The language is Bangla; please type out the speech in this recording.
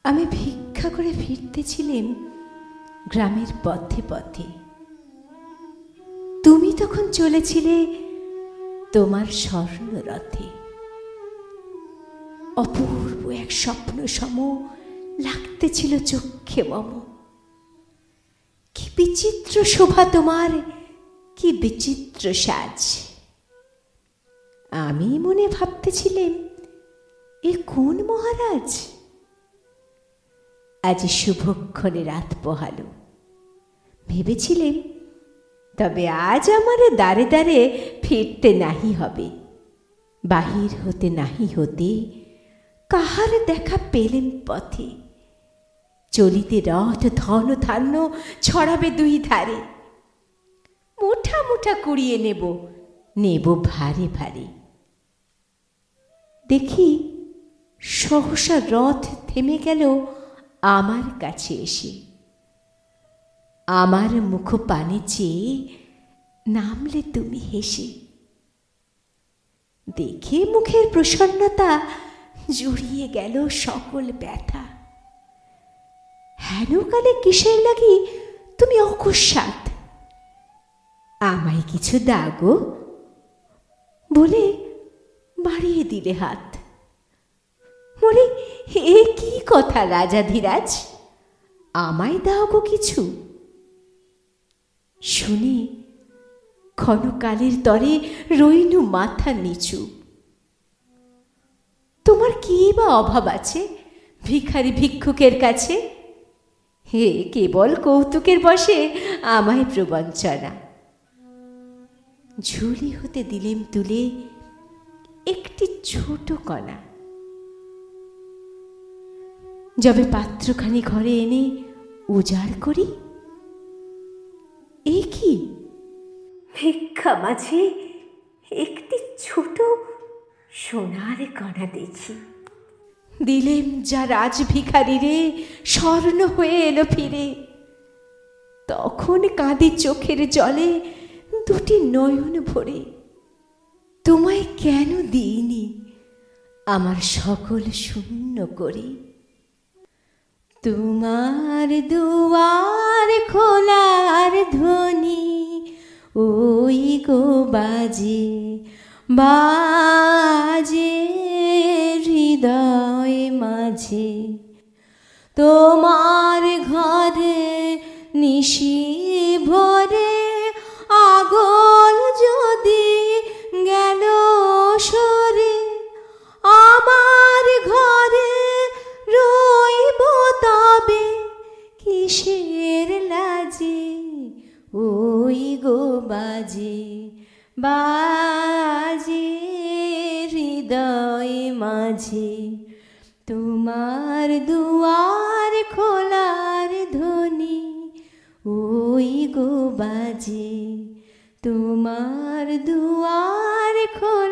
আমি ভিক্ষা করে ফিরতেছিলাম গ্রামের পথে পথে। তুমি তখন চলেছিলে তোমার স্বর্ণরথে। অপূর্ব এক স্বপ্ন সম লাগতেছিল চক্ষে মম। কি বিচিত্র শোভা তোমার, কি বিচিত্র সাজ। আমি মনে ভাবতেছিলাম, এ কোন মহারাজ? আজ শুভক্ষণে রাত পোহালো। ভেবেছিলেন তবে আজ আমারে দ্বারে দ্বারে ফিরতে নাহি হবে। বাহির হতে নাহি হতে কাহার দেখা পেলেন পথে। চলিতে রথ ধন ধান্য ছড়াবে দুই ধারে। মুঠা মুঠা কুড়িয়ে নেব, নেব ভারে ভারে। দেখি সহসা রথ থেমে গেল আমার কাছে এসে। আমার মুখ পানে চেয়ে নামলে তুমি হেসে। দেখে মুখের প্রসন্নতা জুড়িয়ে গেল সকল ব্যথা। হেন কালে কিসের লাগি তুমি অকস্মাৎ আমায় কিছু দাগো বলে বাড়িয়ে দিলে হাত। বলে, এ কি কথা রাজাধিরাজ, আমায় দাও গো কিছু? শুনে ক্ষণকালের তরে রইনু মাথা নিচু। তোমার কি বা অভাব আছে ভিখারি ভিক্ষুকের কাছে? হে কেবল কৌতুকের বসে আমায় প্রবঞ্চনা। ঝুলি হতে দিলেম তুলে একটি ছোট কণা। যবে পাত্রখানি ঘরে এনে উজাড় করি, এ কি ভিক্ষা মাঝে একটি ছোট সোনার কণা দেখি। দিলেম যা রাজ ভিখারি রে, স্বর্ণ হয়ে এলো ফিরে। তখন কাঁদি চোখের জলে দুটি নয়ন ভরে। তোমায় কেন দিইনি আমার সকল শূন্য করে? তোমার দুয়ার খোলার ধ্বনি ওই গো বাজে বাজে হৃদয় মাঝে। তোমার ঘরে নিশি ভরে আগল যদি গেল সরে, আমার ঘরে রইব তবে কিসের লাজে? ওই গো বাজে বাজে হৃদয় মাঝে। তোমার দুয়ার খোলার ধ্বনি ওই গো বাজে। তোমার দুয়ার খোলা